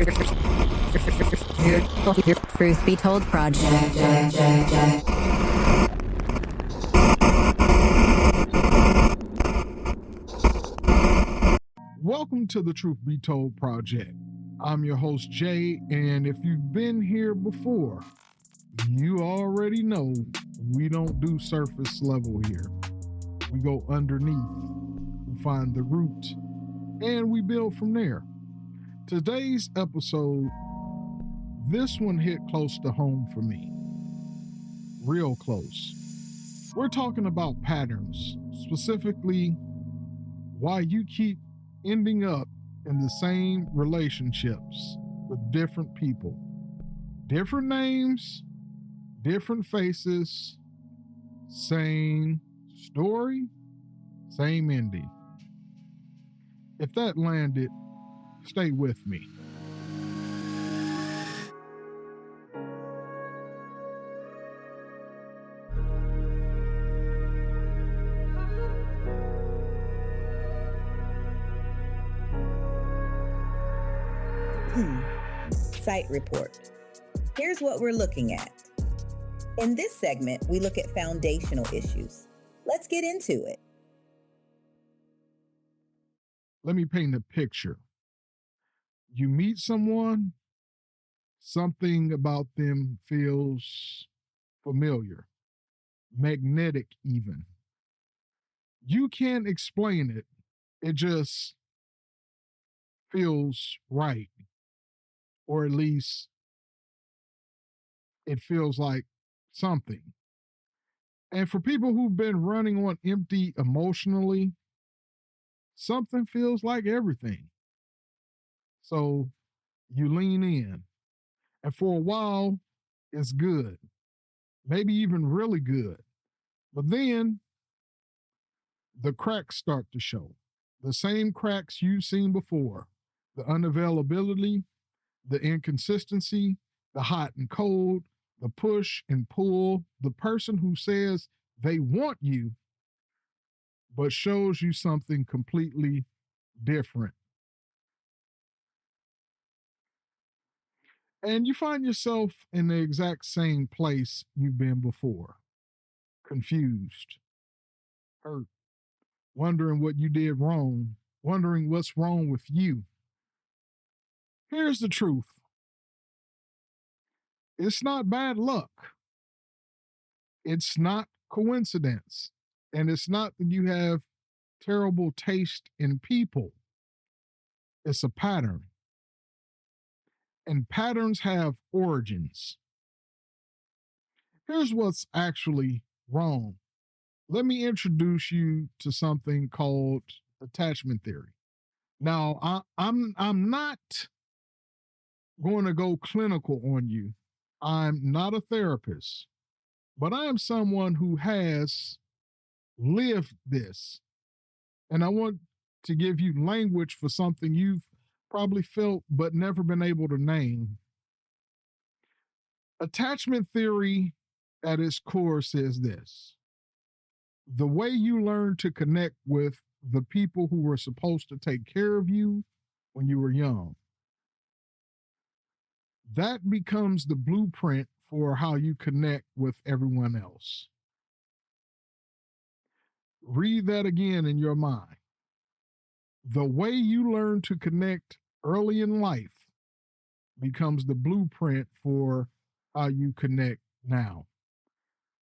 Truth Be Told Project. Welcome to the Truth Be Told Project. I'm your host, Jay, and if you've been here before, you already know we don't do surface level here. We go underneath, we find the root, and we build from there. Today's episode, this one hit close to home for me. Real close. We're talking about patterns, specifically why you keep ending up in the same relationships with different people. Different names, different faces, same story, same ending. If that landed, stay with me. Site report. Here's what we're looking at. In this segment, we look at foundational issues. Let's get into it. Let me paint a picture. You meet someone, something about them feels familiar, magnetic even. You can't explain it. It just feels right. Or at least it feels like something. And for people who've been running on empty emotionally, something feels like everything. So you lean in. And for a while, it's good. Maybe even really good. But then the cracks start to show. The same cracks you've seen before. The unavailability, the inconsistency, the hot and cold, the push and pull, the person who says they want you, but shows you something completely different. And you find yourself in the exact same place you've been before, confused, hurt, wondering what you did wrong, wondering what's wrong with you. Here's the truth. It's not bad luck. It's not coincidence. And it's not that you have terrible taste in people. It's a pattern. And patterns have origins. Here's what's actually wrong. Let me introduce you to something called attachment theory. Now, I'm not going to go clinical on you. I'm not a therapist, but I am someone who has lived this. And I want to give you language for something you've probably felt but never been able to name. Attachment theory at its core says this: the way you learn to connect with the people who were supposed to take care of you when you were young, that becomes the blueprint for how you connect with everyone else. Read that again in your mind. The way you learn to connect early in life becomes the blueprint for how you connect now.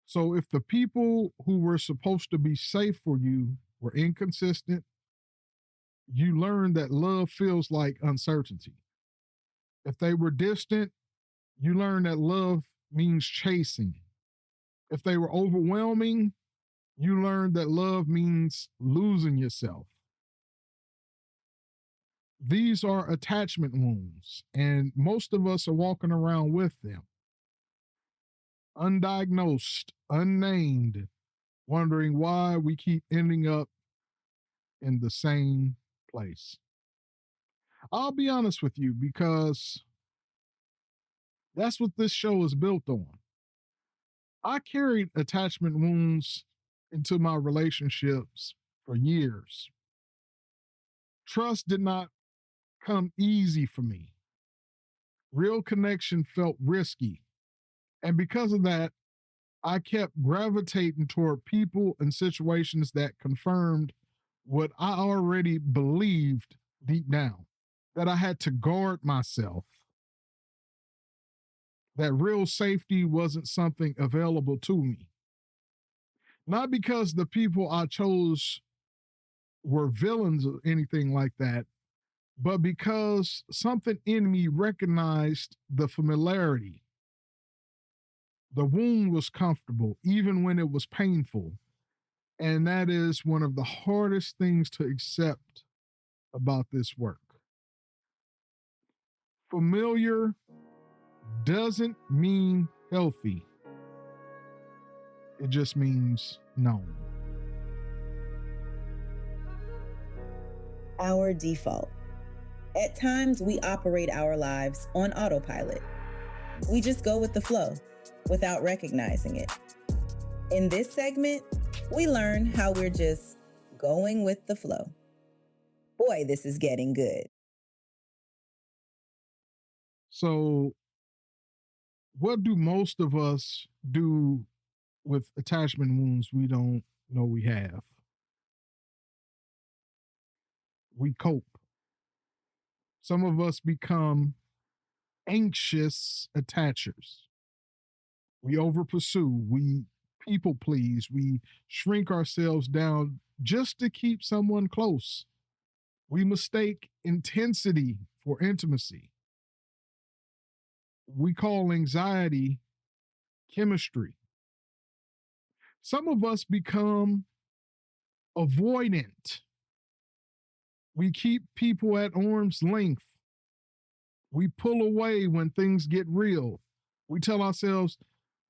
So if the people who were supposed to be safe for you were inconsistent, you learn that love feels like uncertainty. If they were distant, you learn that love means chasing. If they were overwhelming, you learn that love means losing yourself. These are attachment wounds, and most of us are walking around with them. Undiagnosed, unnamed, wondering why we keep ending up in the same place. I'll be honest with you because that's what this show is built on. I carried attachment wounds into my relationships for years. Trust did not come easy for me. Real connection felt risky. And because of that, I kept gravitating toward people and situations that confirmed what I already believed deep down, that I had to guard myself, that real safety wasn't something available to me. Not because the people I chose were villains or anything like that, but because something in me recognized the familiarity. The wound was comfortable, even when it was painful. And that is one of the hardest things to accept about this work. Familiar doesn't mean healthy, it just means known. Our default. At times, we operate our lives on autopilot. We just go with the flow without recognizing it. In this segment, we learn how we're just going with the flow. Boy, this is getting good. So, what do most of us do with attachment wounds we don't know we have? We cope. Some of us become anxious attachers. We over pursue, we people please, we shrink ourselves down just to keep someone close. We mistake intensity for intimacy. We call anxiety chemistry. Some of us become avoidant. We keep people at arm's length. We pull away when things get real. We tell ourselves,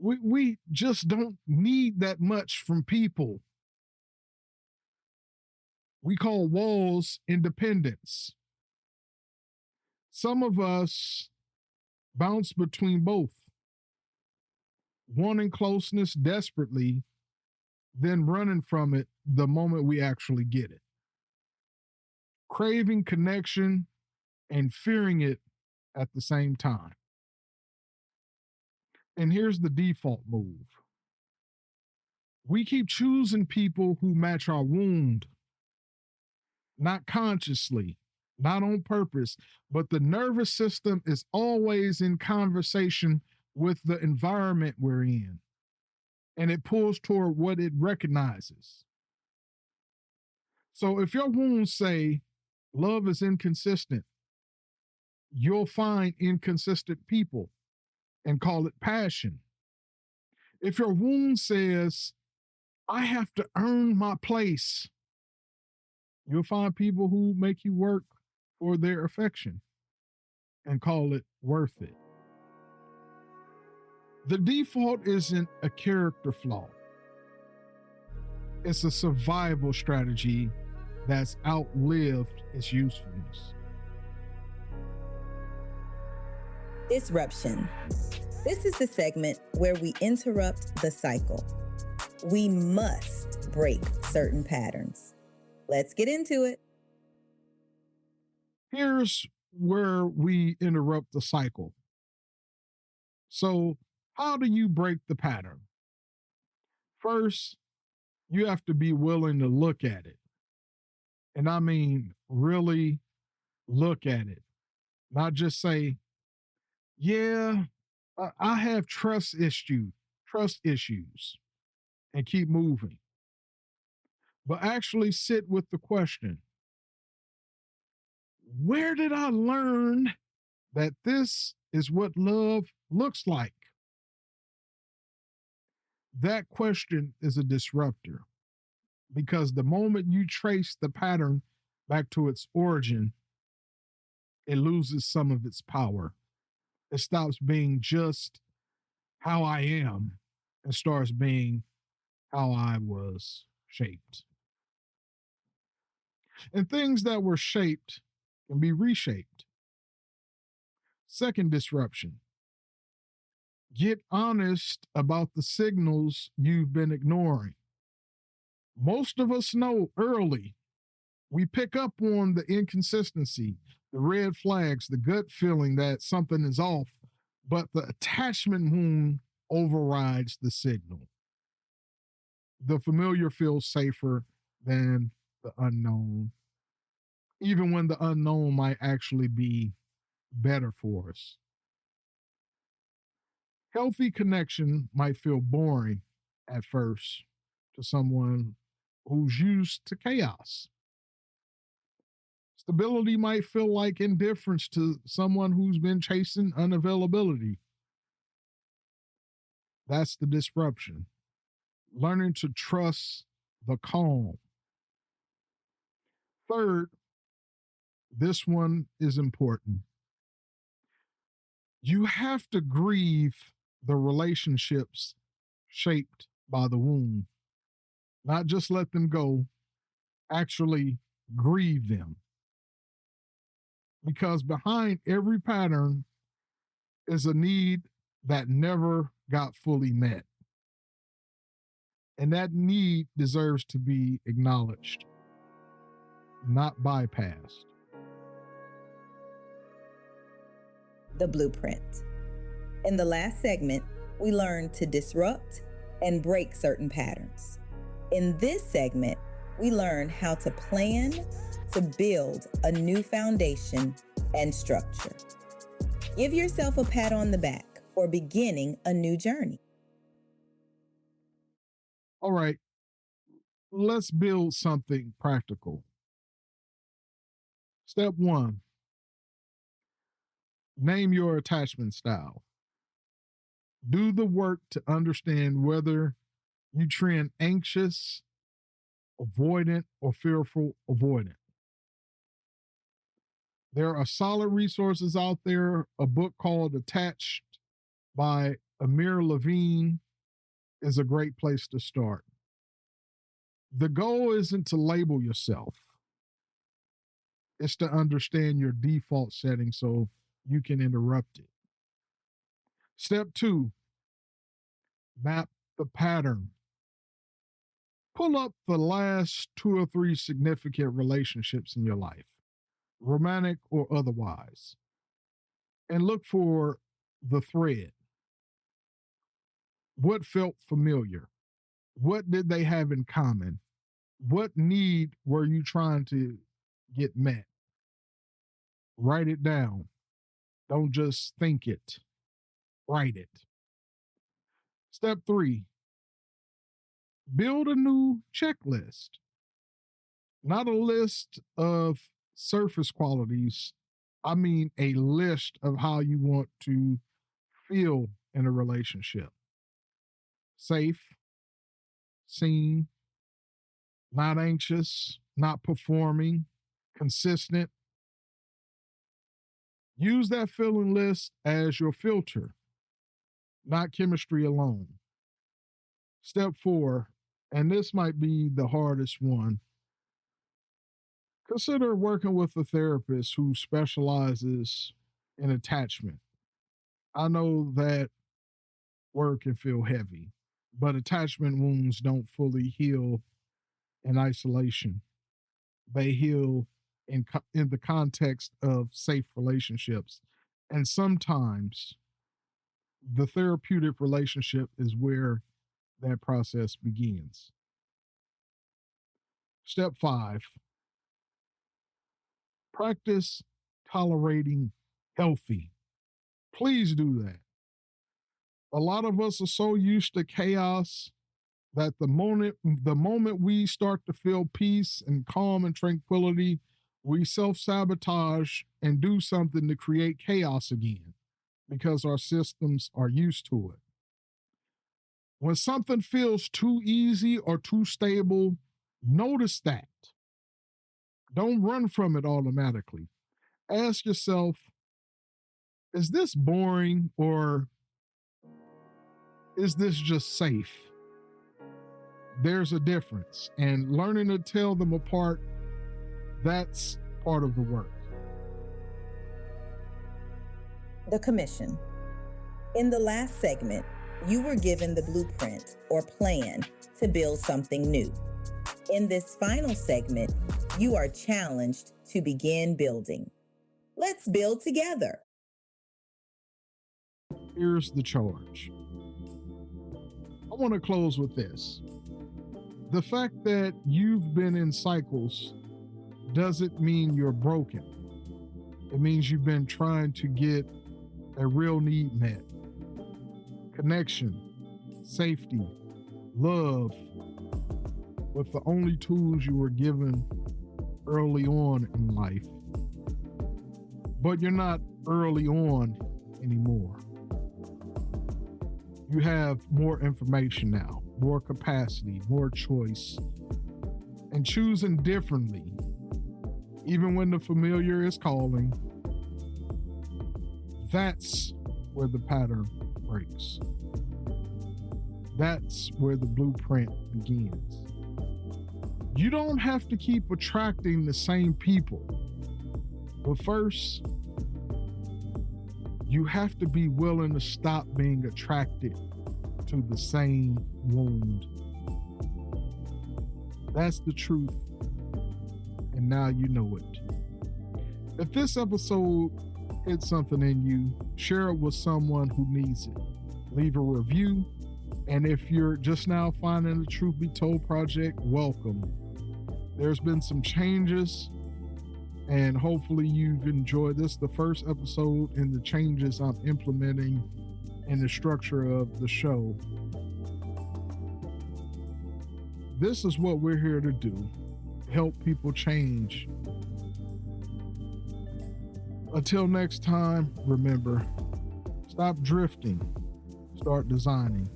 we just don't need that much from people. We call walls independence. Some of us bounce between both, wanting closeness desperately, then running from it the moment we actually get it. Craving connection and fearing it at the same time. And here's the default move. We keep choosing people who match our wound, not consciously, not on purpose, but the nervous system is always in conversation with the environment we're in, and it pulls toward what it recognizes. So if your wounds say love is inconsistent, you'll find inconsistent people and call it passion. If your wound says, I have to earn my place, you'll find people who make you work for their affection and call it worth it. The default isn't a character flaw. It's a survival strategy that's outlived its usefulness. Disruption. This is the segment where we interrupt the cycle. We must break certain patterns. Let's get into it. Here's where we interrupt the cycle. So, how do you break the pattern? First, you have to be willing to look at it. And I mean, really look at it. Not just say, yeah, I have trust issues, and keep moving. But actually sit with the question, where did I learn that this is what love looks like? That question is a disruptor, because the moment you trace the pattern back to its origin, it loses some of its power. It stops being just how I am and starts being how I was shaped. And things that were shaped can be reshaped. Second disruption. Get honest about the signals you've been ignoring. Most of us know early. We pick up on the inconsistency, the red flags, the gut feeling that something is off, but the attachment wound overrides the signal. The familiar feels safer than the unknown, even when the unknown might actually be better for us. Healthy connection might feel boring at first to someone who's used to chaos. Stability might feel like indifference to someone who's been chasing unavailability. That's the disruption. Learning to trust the calm. Third, this one is important. You have to grieve the relationships shaped by the wound, not just let them go, actually grieve them. Because behind every pattern is a need that never got fully met. And that need deserves to be acknowledged, not bypassed. The blueprint. In the last segment, we learned to disrupt and break certain patterns. In this segment, we learn how to plan to build a new foundation and structure. Give yourself a pat on the back for beginning a new journey. All right, let's build something practical. Step one, name your attachment style. Do the work to understand whether you trend anxious, avoidant, or fearful avoidant. There are solid resources out there. A book called Attached by Amir Levine is a great place to start. The goal isn't to label yourself. It's to understand your default setting so you can interrupt it. Step two, map the pattern. Pull up the last 2 or 3 significant relationships in your life, romantic or otherwise, and look for the thread. What felt familiar? What did they have in common? What need were you trying to get met? Write it down. Don't just think it. Write it. Step 3, build a new checklist. Not a list of surface qualities. I mean a list of how you want to feel in a relationship. Safe, seen, not anxious, not performing, consistent. Use that feeling list as your filter, not chemistry alone. Step 4, and this might be the hardest one, consider working with a therapist who specializes in attachment. I know that word can feel heavy, but attachment wounds don't fully heal in isolation. They heal in the context of safe relationships. And sometimes the therapeutic relationship is where that process begins. Step 5, practice tolerating healthy. Please do that. A lot of us are so used to chaos that the moment we start to feel peace and calm and tranquility, we self-sabotage and do something to create chaos again because our systems are used to it. When something feels too easy or too stable, notice that. Don't run from it automatically. Ask yourself, is this boring or is this just safe? There's a difference, and learning to tell them apart, that's part of the work. The commission. In the last segment, you were given the blueprint or plan to build something new. In this final segment, you are challenged to begin building. Let's build together. Here's the charge. I want to close with this. The fact that you've been in cycles doesn't mean you're broken. It means you've been trying to get a real need met. Connection, safety, love, with the only tools you were given early on in life. But you're not early on anymore. You have more information now, more capacity, more choice, and choosing differently, even when the familiar is calling. That's where the pattern breaks. That's where the blueprint begins. You don't have to keep attracting the same people, but first, you have to be willing to stop being attracted to the same wound. That's the truth, and now you know it. If this episode hit something in you, share it with someone who needs it. Leave a review, and if you're just now finding the Truth Be Told Project, welcome. There's been some changes, and hopefully you've enjoyed this, the first episode in the changes I'm implementing in the structure of the show. This is what we're here to do, help people change. Until next time, remember, stop drifting, start designing.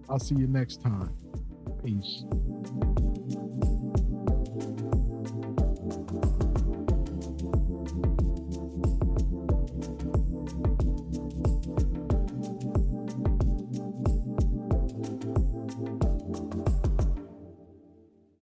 I'll see you next time. Peace.